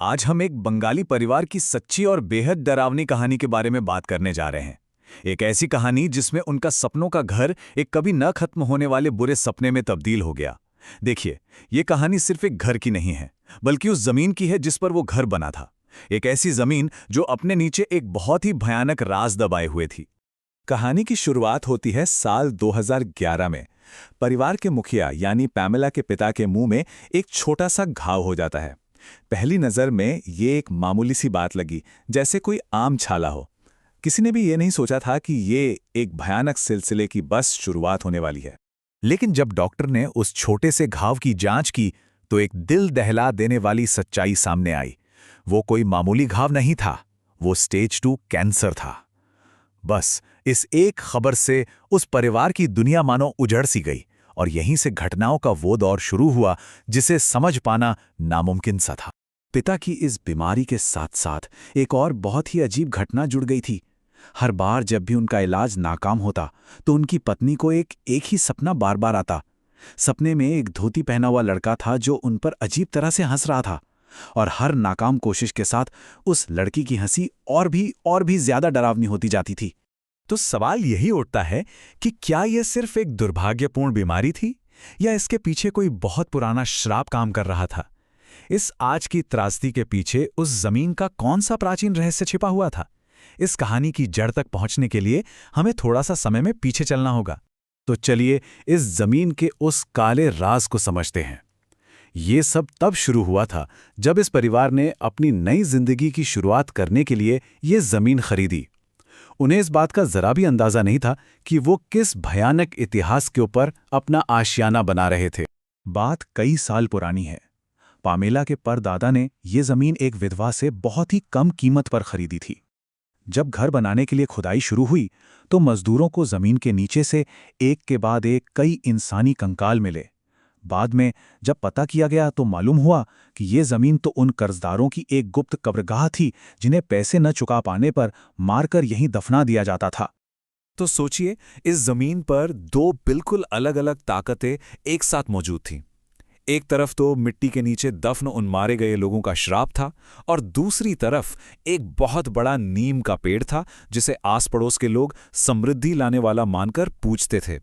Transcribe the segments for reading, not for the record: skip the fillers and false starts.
आज हम एक बंगाली परिवार की सच्ची और बेहद डरावनी कहानी के बारे में बात करने जा रहे हैं। एक ऐसी कहानी जिसमें उनका सपनों का घर एक कभी न खत्म होने वाले बुरे सपने में तब्दील हो गया। देखिए, ये कहानी सिर्फ एक घर की नहीं है, बल्कि उस जमीन की है जिस पर वो घर बना था। एक ऐसी जमीन जो अपने नीचे एक बहुत ही भयानक राज दबाए हुए थी। कहानी की शुरुआत होती है साल 2011 में। परिवार के मुखिया यानी पैमेला के पिता के मुंह में एक छोटा सा घाव हो जाता है। पहली नज़र में ये एक मामूली सी बात लगी, जैसे कोई आम छाला हो। किसी ने भी ये नहीं सोचा था कि ये एक भयानक सिलसिले की बस शुरुआत होने वाली है। लेकिन जब डॉक्टर ने उस छोटे से घाव की जांच की तो एक दिल दहला देने वाली सच्चाई सामने आई। वो कोई मामूली घाव नहीं था, वो स्टेज 2 कैंसर था। बस इस एक खबर से उस परिवार की दुनिया मानो उजड़ सी गई और यहीं से घटनाओं का वो दौर शुरू हुआ जिसे समझ पाना नामुमकिन सा था। पिता की इस बीमारी के साथ साथ एक और बहुत ही अजीब घटना जुड़ गई थी। हर बार जब भी उनका इलाज नाकाम होता तो उनकी पत्नी को एक ही सपना बार बार आता। सपने में एक धोती पहना हुआ लड़का था जो उन पर अजीब तरह से हंस रहा था, और हर नाकाम कोशिश के साथ उस लड़की की हंसी और भी ज्यादा डरावनी होती जाती थी। तो सवाल यही उठता है कि क्या यह सिर्फ एक दुर्भाग्यपूर्ण बीमारी थी या इसके पीछे कोई बहुत पुराना श्राप काम कर रहा था। इस आज की त्रासदी के पीछे उस जमीन का कौन सा प्राचीन रहस्य छिपा हुआ था। इस कहानी की जड़ तक पहुंचने के लिए हमें थोड़ा सा समय में पीछे चलना होगा। तो चलिए इस जमीन के उस काले राज को समझते हैं। ये सब तब शुरू हुआ था जब इस परिवार ने अपनी नई जिंदगी की शुरुआत करने के लिए ये जमीन खरीदी। उन्हें इस बात का जरा भी अंदाजा नहीं था कि वो किस भयानक इतिहास के ऊपर अपना आशियाना बना रहे थे। बात कई साल पुरानी है। पामेला के परदादा ने ये जमीन एक विधवा से बहुत ही कम कीमत पर खरीदी थी। जब घर बनाने के लिए खुदाई शुरू हुई तो मजदूरों को जमीन के नीचे से एक के बाद एक कई इंसानी कंकाल मिले। बाद में जब पता किया गया तो मालूम हुआ कि ये जमीन तो उन कर्जदारों की एक गुप्त कब्रगाह थी जिन्हें पैसे न चुका पाने पर मारकर यहीं दफना दिया जाता था। तो सोचिए, इस जमीन पर दो बिल्कुल अलग अलग ताकतें एक साथ मौजूद थीं। एक तरफ तो मिट्टी के नीचे दफन उन मारे गए लोगों का श्राप था, और दूसरी तरफ एक बहुत बड़ा नीम का पेड़ था जिसे आस पड़ोस के लोग समृद्धि लाने वाला मानकर पूजते थे।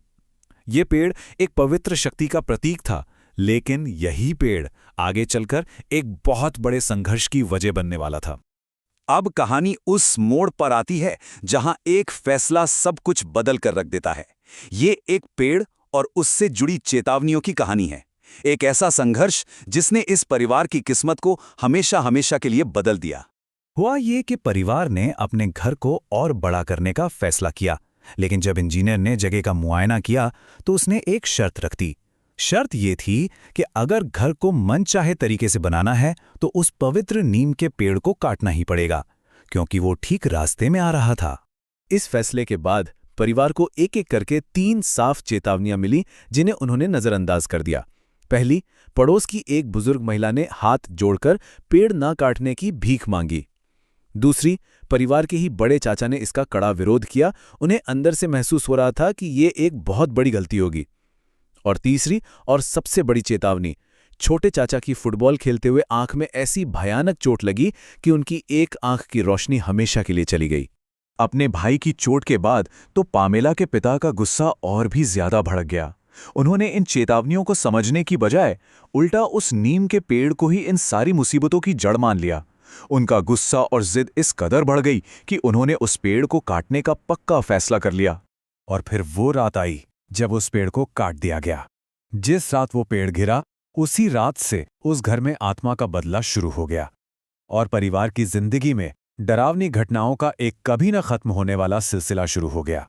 ये पेड़ एक पवित्र शक्ति का प्रतीक था, लेकिन यही पेड़ आगे चलकर एक बहुत बड़े संघर्ष की वजह बनने वाला था। अब कहानी उस मोड़ पर आती है जहां एक फैसला सब कुछ बदल कर रख देता है। ये एक पेड़ और उससे जुड़ी चेतावनियों की कहानी है। एक ऐसा संघर्ष जिसने इस परिवार की किस्मत को हमेशा हमेशा के लिए बदल दिया। हुआ ये कि परिवार ने अपने घर को और बड़ा करने का फैसला किया, लेकिन जब इंजीनियर ने जगह का मुआयना किया तो उसने एक शर्त रख दी। शर्त ये थी कि अगर घर को मनचाहे तरीके से बनाना है तो उस पवित्र नीम के पेड़ को काटना ही पड़ेगा, क्योंकि वो ठीक रास्ते में आ रहा था। इस फैसले के बाद परिवार को एक एक करके 3 साफ चेतावनियां मिली जिन्हें उन्होंने नजरअंदाज कर दिया। पहली, पड़ोस की एक बुजुर्ग महिला ने हाथ जोड़कर पेड़ न काटने की भीख मांगी। दूसरी, परिवार के ही बड़े चाचा ने इसका कड़ा विरोध किया। उन्हें अंदर से महसूस हो रहा था कि ये एक बहुत बड़ी गलती होगी। और तीसरी और सबसे बड़ी चेतावनी, छोटे चाचा की फुटबॉल खेलते हुए आंख में ऐसी भयानक चोट लगी कि उनकी एक आंख की रोशनी हमेशा के लिए चली गई। अपने भाई की चोट के बाद तो पामेला के पिता का गुस्सा और भी ज्यादा भड़क गया। उन्होंने इन चेतावनियों को समझने की बजाय उल्टा उस नीम के पेड़ को ही इन सारी मुसीबतों की जड़ मान लिया। उनका गुस्सा और जिद इस कदर बढ़ गई कि उन्होंने उस पेड़ को काटने का पक्का फैसला कर लिया। और फिर वो रात आई जब उस पेड़ को काट दिया गया। जिस रात वो पेड़ गिरा, उसी रात से उस घर में आत्मा का बदला शुरू हो गया और परिवार की जिंदगी में डरावनी घटनाओं का एक कभी न खत्म होने वाला सिलसिला शुरू हो गया।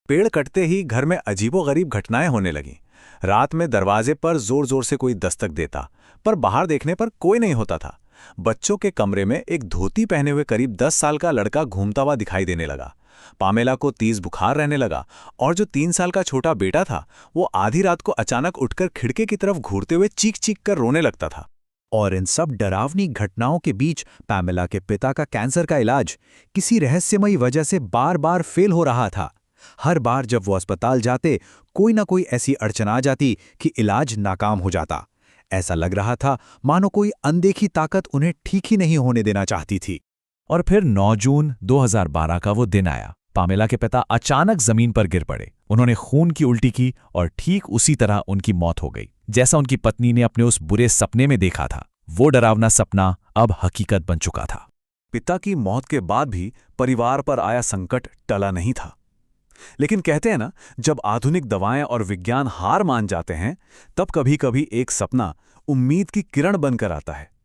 पेड़ कटते ही घर में अजीबोगरीब घटनाएं होने लगीं। रात में दरवाजे पर जोर जोर से कोई दस्तक देता, पर बाहर देखने पर कोई नहीं होता था। बच्चों के कमरे में एक धोती पहने हुए करीब 10 साल का लड़का घूमता हुआ दिखाई देने लगा। पामेला को तेज बुखार रहने लगा और जो 3 साल का छोटा बेटा था वो आधी रात को अचानक उठकर खिड़की की तरफ घूरते हुए चीख चीख कर रोने लगता था। और इन सब डरावनी घटनाओं के बीच पामेला के पिता का कैंसर का इलाज किसी रहस्यमयी वजह से बार बार फेल हो रहा था। हर बार जब वो अस्पताल जाते कोई ना कोई ऐसी अड़चन आ जाती कि इलाज नाकाम हो जाता। ऐसा लग रहा था मानो कोई अनदेखी ताकत उन्हें ठीक ही नहीं होने देना चाहती थी। और फिर 9 जून 2012 का वो दिन आया। पामेला के पिता अचानक जमीन पर गिर पड़े। उन्होंने खून की उल्टी की और ठीक उसी तरह उनकी मौत हो गई, जैसा उनकी पत्नी ने अपने उस बुरे सपने में देखा था। वो डरावना सपना अब हकीकत बन चुका था। पिता की मौत के बाद भी परिवार पर आया संकट टला नहीं था। लेकिन कहते हैं ना, जब आधुनिक दवाएं और विज्ञान हार मान जाते हैं, तब कभी-कभी एक सपना उम्मीद की किरण बनकर आता है।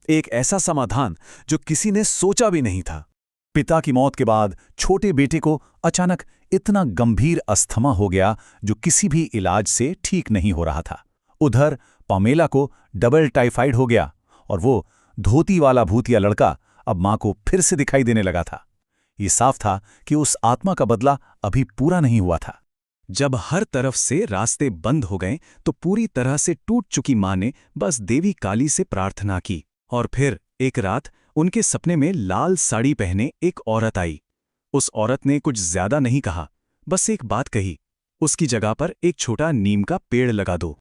एक ऐसा समाधान जो किसी ने सोचा भी नहीं था। पिता की मौत के बाद छोटे बेटे को अचानक इतना गंभीर अस्थमा हो गया जो किसी भी इलाज से ठीक नहीं हो रहा था। उधर पामेला को डबल टाइफाइड हो गया और वो धोती वाला भूतिया लड़का अब मां को फिर से दिखाई देने लगा था। ये साफ था कि उस आत्मा का बदला अभी पूरा नहीं हुआ था। जब हर तरफ से रास्ते बंद हो गए तो पूरी तरह से टूट चुकी मां ने बस देवी काली से प्रार्थना की। और फिर एक रात उनके सपने में लाल साड़ी पहने एक औरत आई। उस औरत ने कुछ ज्यादा नहीं कहा, बस एक बात कही, उसकी जगह पर एक छोटा नीम का पेड़ लगा दो।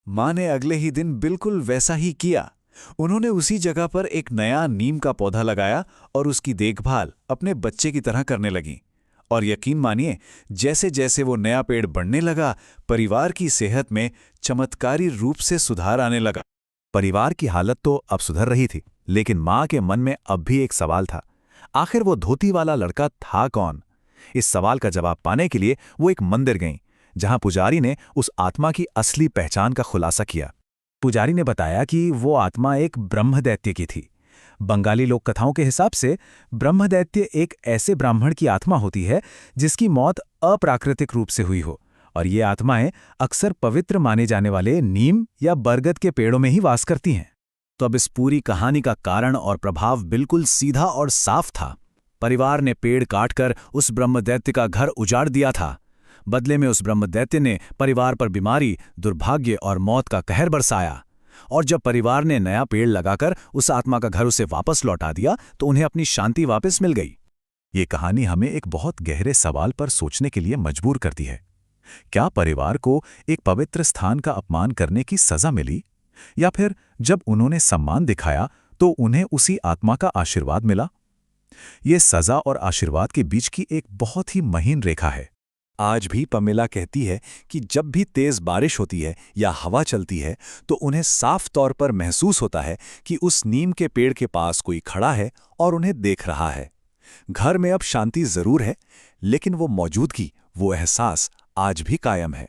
मां ने अगले ही दिन बिल्कुल वैसा ही किया। उन्होंने उसी जगह पर एक नया नीम का पौधा लगाया और उसकी देखभाल अपने बच्चे की तरह करने लगी। और यकीन मानिए, जैसे जैसे वो नया पेड़ बढ़ने लगा, परिवार की सेहत में चमत्कारी रूप से सुधार आने लगा। परिवार की हालत तो अब सुधर रही थी, लेकिन मां के मन में अब भी एक सवाल था। आखिर वो धोती वाला लड़का था कौन? इस सवाल का जवाब पाने के लिए वो एक मंदिर गईं, जहां पुजारी ने उस आत्मा की असली पहचान का खुलासा किया। पुजारी ने बताया कि वो आत्मा एक ब्रह्मदैत्य की थी। बंगाली लोक कथाओं के हिसाब से ब्रह्मदैत्य एक ऐसे ब्राह्मण की आत्मा होती है जिसकी मौत अप्राकृतिक रूप से हुई हो, और ये आत्माएं अक्सर पवित्र माने जाने वाले नीम या बरगद के पेड़ों में ही वास करती हैं। तो अब इस पूरी कहानी का कारण और प्रभाव बिल्कुल सीधा और साफ था। परिवार ने पेड़ काटकर उस ब्रह्मदैत्य का घर उजाड़ दिया था। बदले में उस ब्रह्मदैत्य ने परिवार पर बीमारी, दुर्भाग्य और मौत का कहर बरसाया। और जब परिवार ने नया पेड़ लगाकर उस आत्मा का घर उसे वापस लौटा दिया तो उन्हें अपनी शांति वापस मिल गई। ये कहानी हमें एक बहुत गहरे सवाल पर सोचने के लिए मजबूर करती है। क्या परिवार को एक पवित्र स्थान का अपमान करने की सजा मिली, या फिर जब उन्होंने सम्मान दिखाया तो उन्हें उसी आत्मा का आशीर्वाद मिला? ये सजा और आशीर्वाद के बीच की एक बहुत ही महीन रेखा है। आज भी पामेला कहती है कि जब भी तेज बारिश होती है या हवा चलती है तो उन्हें साफ तौर पर महसूस होता है कि उस नीम के पेड़ के पास कोई खड़ा है और उन्हें देख रहा है। घर में अब शांति जरूर है, लेकिन वो मौजूदगी, वो एहसास आज भी कायम है।